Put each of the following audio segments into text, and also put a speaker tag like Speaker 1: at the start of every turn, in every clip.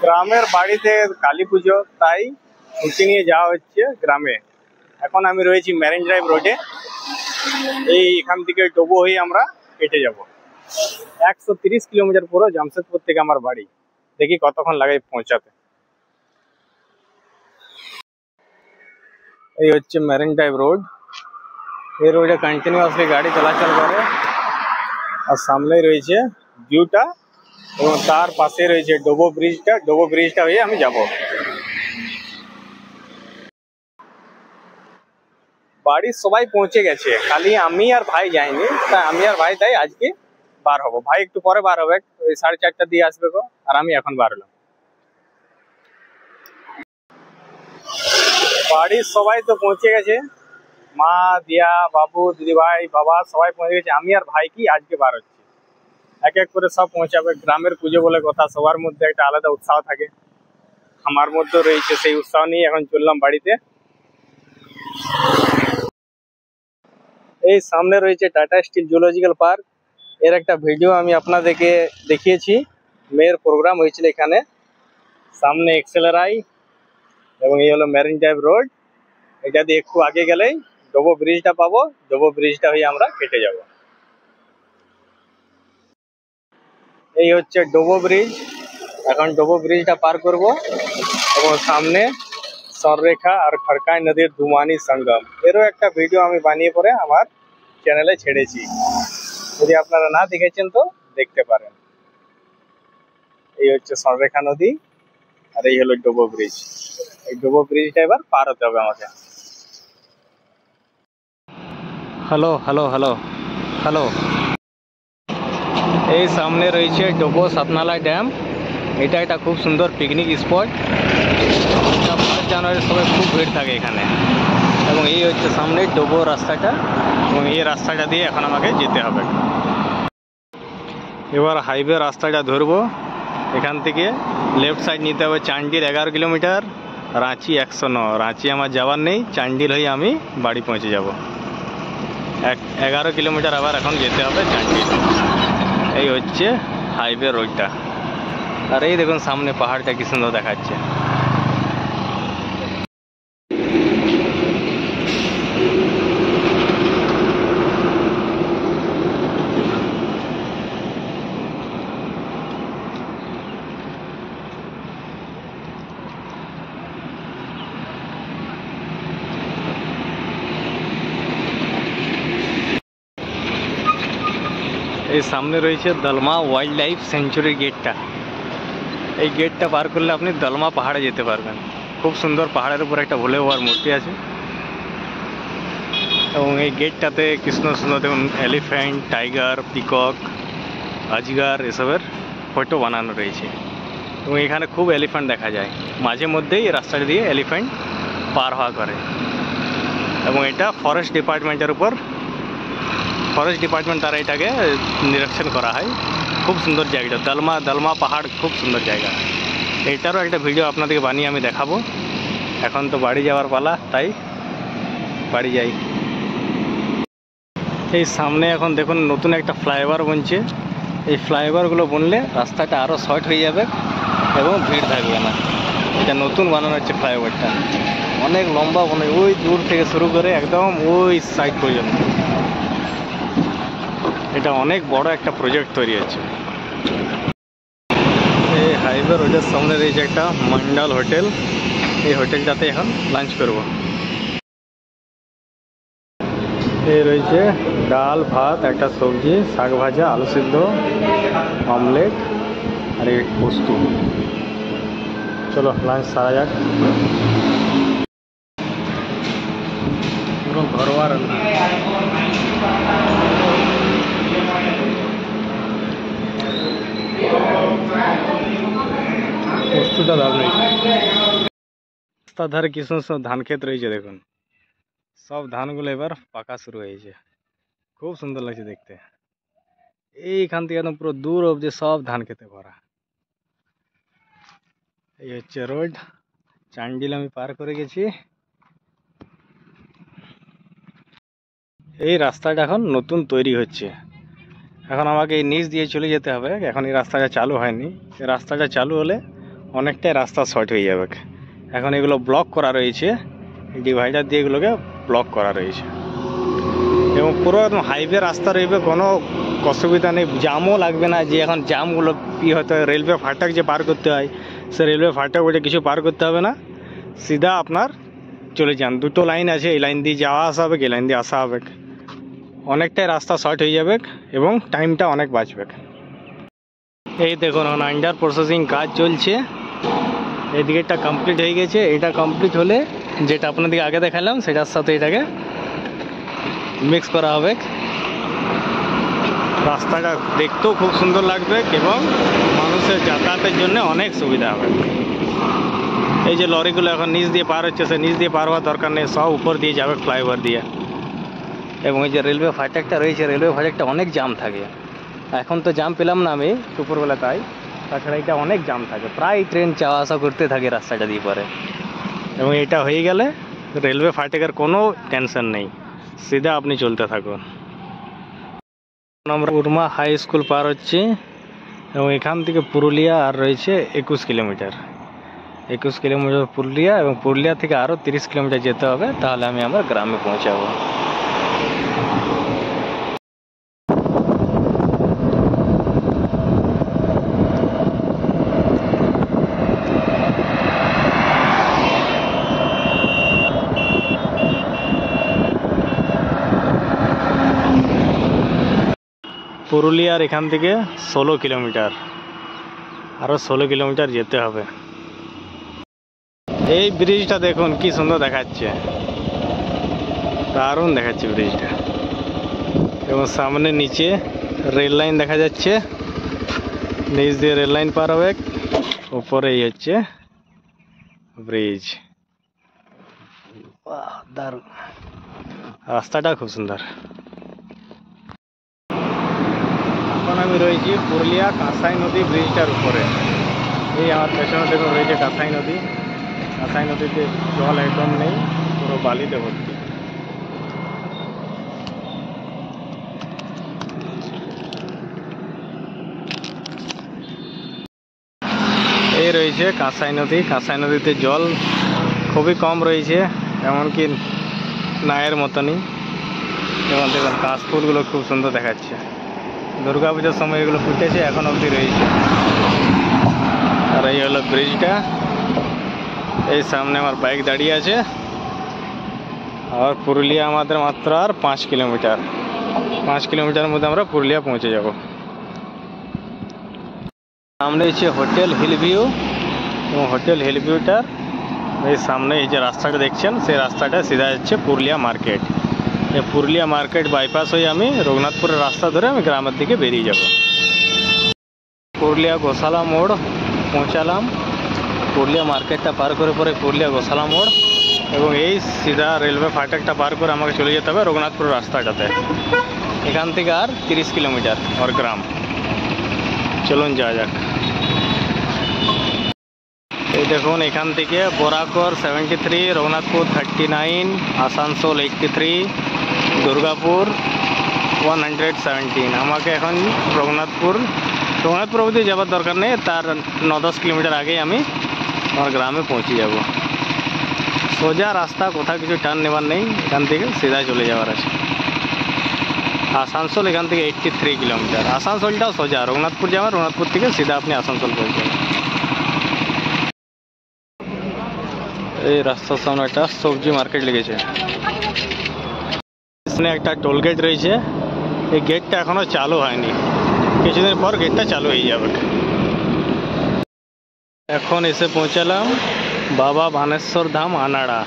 Speaker 1: গ্রামের বাড়িতে কালী পুজো, তাই ছুটি নিয়ে যাওয়া হচ্ছে গ্রামে। এখন আমি রয়েছি মেরিন ড্রাইভ রোডে। এখান থেকে ডোবো হয়ে আমরা কেটে যাব 130 কিলোমিটার পুরো জামশেদপুর থেকে আমার বাড়ি। দেখি কতক্ষণ লাগে পৌঁছাতে। এই হচ্ছে মেরিন ড্রাইভ রোড। এই রোডে কন্টিনিউয়াসলি গাড়ি চলাচল করে, আর সামনেই রয়েছে ভিউটা এবং তার পাশে রয়েছে ডোবো ব্রিজটা। ডোবো ব্রিজটা হয়ে আমি যাব। বাড়ির সবাই পৌঁছে গেছে, খালি আমি আর ভাই যাইনি। তাই আমি আর ভাই তাই আজকে বার হবো। ভাই একটু পরে বার হবে, ওই 4:30 দিয়ে আসবে গো, আর আমি এখন বার হলাম। বাড়ির সবাই তো পৌঁছে গেছে, মা, দিয়া, বাবু, দিদি ভাই, বাবা সবাই পৌঁছে গেছে। আমি আর ভাই কি আজকে বার হচ্ছি। এক এক করে সব পৌঁছাবে। গ্রামের পুজো বলে কথা, সবার মধ্যে একটা আলাদা উৎসাহ থাকে। আমার মধ্যে রয়েছে সেই উৎসাহ নিয়ে এখন চললাম বাড়িতে। এই সামনে রয়েছে টাটা স্টিল জুলজিক্যাল পার্ক। এর একটা ভিডিও আমি আপনাদেরকে দেখিয়েছি। মেয়ের প্রোগ্রাম হয়েছিল এখানে। সামনে এক্সেলআই এবং এই হলো মেরিন ড্রাইভ রোড। এটা দিয়ে একটু আগে গেলেই ডোবো ব্রিজটা পাবো। ডোবো ব্রিজটা হয়ে আমরা কেটে যাব। এই হচ্ছে ডোবো ব্রিজ। এখন ডোবো ব্রিজটা পার করব এবং সামনে সররেখা আর খড়কাই নদীর দুমানি সঙ্গম, এরও একটা ভিডিও আমি বানিয়ে পরে আমার চ্যানেলে ছেড়েছি। যদি আপনারা না দেখেছেন তো দেখতে পারেন। এই হচ্ছে সররেখা নদী আর এই হলো ডোবো ব্রিজ। এই ডোবো ব্রিজটা এবার পার হতে হবে আমাকে। Hello hello hello hello. এই সামনে রয়েছে ডোবো সাতনালা ড্যাম। এটা একটা খুব সুন্দর পিকনিক স্পট। 1 জানুয়ারির সময় খুব ভিড় থাকে এখানে। এবং এই হচ্ছে সামনে ডোবো রাস্তাটা, এবং এই রাস্তাটা দিয়ে এখন আমাকে যেতে হবে। এবার হাইওয়ে রাস্তাটা ধরবো। এখান থেকে লেফট সাইড নিতে হবে চান্ডিল 11 কিলোমিটার, রাঁচি 109। রাঁচি আমার যাওয়ার নেই, চান্ডিল হয়ে আমি বাড়ি পৌঁছে যাব। 11 কিলোমিটার আবার এখন যেতে হবে চান্ডিল। এই হচ্ছে হাইওয়ে রোডটা। আর এই দেখুন সামনে পাহাড়টা কি সুন্দর দেখাচ্ছে। এই সামনে রয়েছে দলমা ওয়াইল্ড লাইফ সেঞ্চুরি গেটটা। এই গেটটা পার করলে আপনি দলমা পাহাড়ে যেতে পারবেন। খুব সুন্দর, পাহাড়ের উপর একটা ভোলে বাবার মূর্তি আছে। এবং এই গেটটাতে কৃষ্ণ সুন্দর দেখুন এলিফ্যান্ট, টাইগার, পিকক, আজগার এসবের ফটো বানানো রয়েছে। এবং এখানে খুব এলিফ্যান্ট দেখা যায়। মাঝে মধ্যেই এই রাস্তাটা দিয়ে এলিফ্যান্ট পার হওয়া করে। এবং এটা ফরেস্ট ডিপার্টমেন্টের উপর, ফরেস্ট ডিপার্টমেন্ট দ্বারা এটাকে নিরীক্ষণ করা হয়। খুব সুন্দর জায়গাটা, দলমা পাহাড় খুব সুন্দর জায়গা। এটারও একটা ভিডিও আপনাদেরকে বানিয়ে আমি দেখাবো। এখন তো বাড়ি যাওয়ার পালা, তাই বাড়ি যাই। এই সামনে এখন দেখুন নতুন একটা ফ্লাইওভার বনছে। এই ফ্লাইওভারগুলো বনলে রাস্তাটা আরও শর্ট হয়ে যাবে এবং ভিড় থাকবে না। এটা নতুন বানানো হচ্ছে ফ্লাইওভারটা, অনেক লম্বা বানায়, ওই দূর থেকে শুরু করে একদম ওই সাইড পর্যন্ত। এটা অনেক বড় একটা প্রজেক্ট তৈরি হচ্ছে। এই হাইওয়ে রোডের সামনে রয়েছে একটা মন্ডল হোটেল। এই হোটেলটাতে এখন লাঞ্চ করব। এই রয়েছে ডাল ভাত, একটা সবজি, শাক ভাজা, আলু সিদ্ধ, অমলেট আর এই পোস্তু। চলো লাঞ্চ সারা যাক। পুরো ঘরোয়া রান্না। পোস্তুটা দারুণ। রাস্তার ধারে কি সুন্দর ধান ক্ষেত রয়েছে দেখুন। সব ধানগুলো এবার পাকা শুরু হয়েছে। খুব সুন্দর লাগছে দেখতে। এইখান থেকে একদম পুরো দূর অবধি সব ধান খেতে ভরা। এই হচ্ছে রোড। চান্ডিল আমি পার করে গেছি। এই রাস্তাটা এখন নতুন তৈরি হচ্ছে। এখন আমাকে এই নিচ দিয়ে চলে যেতে হবে। এখন এই রাস্তাটা চালু হয়নি। এই রাস্তাটা চালু হলে অনেকটাই রাস্তা শর্ট হয়ে যাবে। এখন এগুলো ব্লক করা রয়েছে, ডিভাইডার দিয়ে এগুলোকে ব্লক করা রয়েছে এবং পুরো একদম হাইওয়ে রাস্তা রইবে, কোনো অসুবিধা নেই, জামও লাগবে না। যে এখন জামগুলো কী হতে হয়, রেলওয়ে ফাটক যে পার করতে হয়, সে রেলওয়ে ফাটক ওটা কিছু পার করতে হবে না, সিধা আপনার চলে যান। দুটো লাইন আছে, এই লাইন দিয়ে যাওয়া আসা হবে, এই লাইন দিয়ে আসা হবে, অনেকটাই রাস্তা শর্ট হয়ে যাবে এবং টাইমটা অনেক বাঁচবে। এই দেখুন এখন আন্ডার প্রসেসিং কাজ চলছে, এদিকেটা কমপ্লিট হয়ে গেছে। এটা কমপ্লিট হলে যেটা আপনাদেরকে আগে দেখালাম সেটার সাথে এটাকে মিক্স করা হবে। রাস্তাটা দেখতেও খুব সুন্দর লাগবে এবং মানুষের যাতায়াতের জন্য অনেক সুবিধা হবে। এই যে লরিগুলো এখন নিচ দিয়ে পার হচ্ছে, সে নিচ দিয়ে পার হওয়ার দরকার নেই, সব উপর দিয়ে যাবে ফ্লাইওভার দিয়ে। এবং এই যে রেলওয়ে ফাটকটা রয়েছে, রেলওয়ে ফাটকটা অনেক জাম থাকে। এখন তো জাম পেলাম না আমি দুপুরবেলা, তাছাড়া এটা অনেক জাম থাকে, প্রায় ট্রেন যাওয়া আসা করতে থাকে রাস্তাটা দিয়ে পরে। এবং এটা হয়ে গেলে রেলওয়ে ফাটকের কোনো টেনশন নেই, সিধা আপনি চলতে থাকুন। আমরা উর্মা হাই স্কুল পার হচ্ছি এবং এখান থেকে পুরুলিয়া আর রয়েছে 21 কিলোমিটার। 21 কিলোমিটার পুরুলিয়া, এবং পুরুলিয়া থেকে আরও 30 কিলোমিটার যেতে হবে, তাহলে আমি আমার গ্রামে পৌঁছাবো। পুরুলিয়ার এখান থেকে 16 কিলোমিটার, আরও 16 কিলোমিটার যেতে হবে। এই ব্রিজটা দেখুন কি সুন্দর দেখাচ্ছে, দারুণ দেখাচ্ছে ব্রিজটা। এবং সামনে নিচে রেল লাইন দেখা যাচ্ছে, নিচ দিয়ে রেল লাইন পার হবে, উপরেই হচ্ছে ব্রিজ। দারুণ, রাস্তাটা খুব সুন্দর। এখন আমি রয়েছি পুরুলিয়া কাঁসাই নদী ব্রিজটার উপরে। এই আমার পেছনে দেখুন রয়েছে কাঁসাই নদী। কাঁসাই নদীতে জল একদম নেই, পুরো বালিতে ভর্তি। এই রয়েছে কাঁসাই নদী। কাঁসাই নদীতে জল খুবই কম রয়েছে, এমনকি নায়ের মতনই। যেমন দেখুন কাশফুলগুলো খুব সুন্দর দেখাচ্ছে, দুর্গা পুজোর সময় এগুলো ফুটেছে, এখন অবধি রয়েছে। আর এই হলো ব্রিজটা। এই সামনে আমার বাইক দাঁড়িয়ে আছে। আর পুরুলিয়া আমাদের মাত্র আর 5 কিলোমিটার। 5 কিলোমিটারের মধ্যে আমরা পুরুলিয়া পৌঁছে যাব। সামনে হচ্ছে হোটেল হিল ভিউ, এবং হোটেল হিল ভিউটার এই সামনে এই যে রাস্তাটা দেখছেন, সেই রাস্তাটা সিধা যাচ্ছে পুরুলিয়া মার্কেট। এই পুরুলিয়া মার্কেট বাইপাস হয়ে আমি রঘুনাথপুরের রাস্তা ধরে আমি গ্রামের দিকে বেরিয়ে যাব। পুরুলিয়া গোশালা মোড় পৌঁছালাম। পুরুলিয়া মার্কেটটা পার করে পরে পুরুলিয়া গোশালা মোড়, এবং এই সিধা রেলওয়ে ফাটকটা পার করে আমাকে চলে যেতে হবে রঘুনাথপুরের রাস্তাটাতে। এখান থেকে আর 30 কিলোমিটার আমার গ্রাম। চলুন যাওয়া যাক। এই দেখুন এখান থেকে বরাকর 73, রঘুনাথপুর 39, আসানসোল 83, দুর্গাপুর 117। আমাকে এখন রঘুনাথপুর অবধি যাওয়ার দরকার নেই, তার 9-10 কিলোমিটার আগেই আমি আমার গ্রামে পৌঁছে যাব। সোজা রাস্তা, কোথাও কিছু টার্ন নেবার নেই, এখান থেকে সিধা চলে যাওয়ার আছে। আসানসোল এখান থেকে 83 কিলোমিটার। আসানসোলটাও সোজা, রঘুনাথপুর যাবেন, রঘুনাথপুর থেকে সিধা আপনি আসানসোল পৌঁছে যাবেন। এই রাস্তার সামনে একটা সবজি মার্কেট লেগেছে, এখানে একটা টোল গেট রয়েছে। এই গেটটা এখনো চালু হয়নি, কিছুদিন পর গেটটা চালু হয়ে যাবে। এখন এসে পৌঁছালাম বাবা বানেশ্বর ধাম আনাড়া।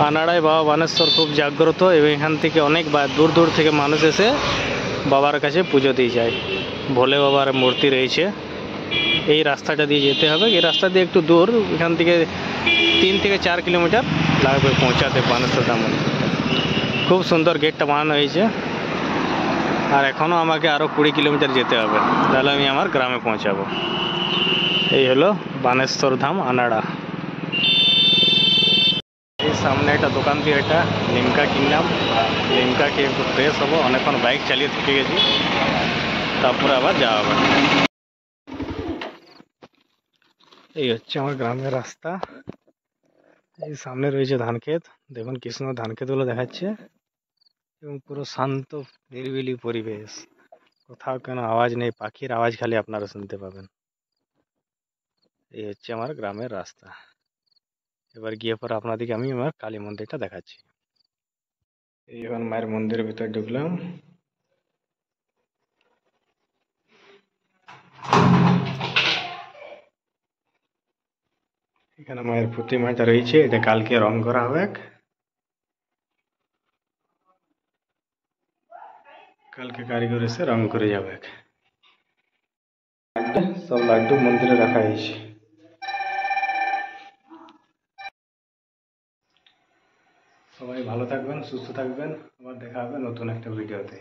Speaker 1: আনাড়ায় বাবা বানেশ্বর খুব জাগ্রত, এবং এখান থেকে অনেক দূর দূর থেকে মানুষ এসে বাবার কাছে পুজো দিয়ে যায়। ভোলে বাবার মূর্তি রয়েছে। এই রাস্তাটা দিয়ে যেতে হবে, এই রাস্তা দিয়ে একটু দূর, এখান থেকে 3 থেকে 4 কিলোমিটার লাগবে পৌঁছাতে বানেশ্বর ধাম। খুব সুন্দর গেটটা বানানো হয়েছে। আর এখনও আমাকে আরও 20 কিলোমিটার যেতে হবে, তাহলে আমি আমার গ্রামে পৌঁছাবো। এই হলো বানেশ্বর ধাম আনাড়া। এই সামনে একটা দোকান দিয়ে এটা লিমকা কিনলাম, লিমকা খেয়ে একটু ফ্রেশ হবো। অনেকক্ষণ বাইক চালিয়ে থেকে গেছি, তারপরে আবার যাওয়া হবে। এই হচ্ছে আমার গ্রামের রাস্তা। এই সামনে রয়েছে ধান ক্ষেত, দেখুন কি সুন্দর ধান ক্ষেতগুলো দেখাচ্ছে এবং পুরো শান্ত নিরিবিলি পরিবেশ, কোথাও কোনো আওয়াজ নেই, পাখির আওয়াজ খালি আপনারা শুনতে পাবেন। এই হচ্ছে আমার গ্রামের রাস্তা। এবার গিয়ে পরে আপনাদেরকে আমি আমার কালী মন্দিরটা দেখাচ্ছি। এই এখন মায়ের মন্দিরের ভিতরে ঢুকলাম। এখানে মায়ের প্রতিমাটা রয়েছে, এটা কালকে রং করা হবে। কালকে কারিগর এসে রং করে যাবে। সব লাড্ডু মন্দিরে রাখা হয়েছে। সবাই ভালো থাকবেন, সুস্থ থাকবেন, আবার দেখা হবে নতুন একটা ভিডিওতে।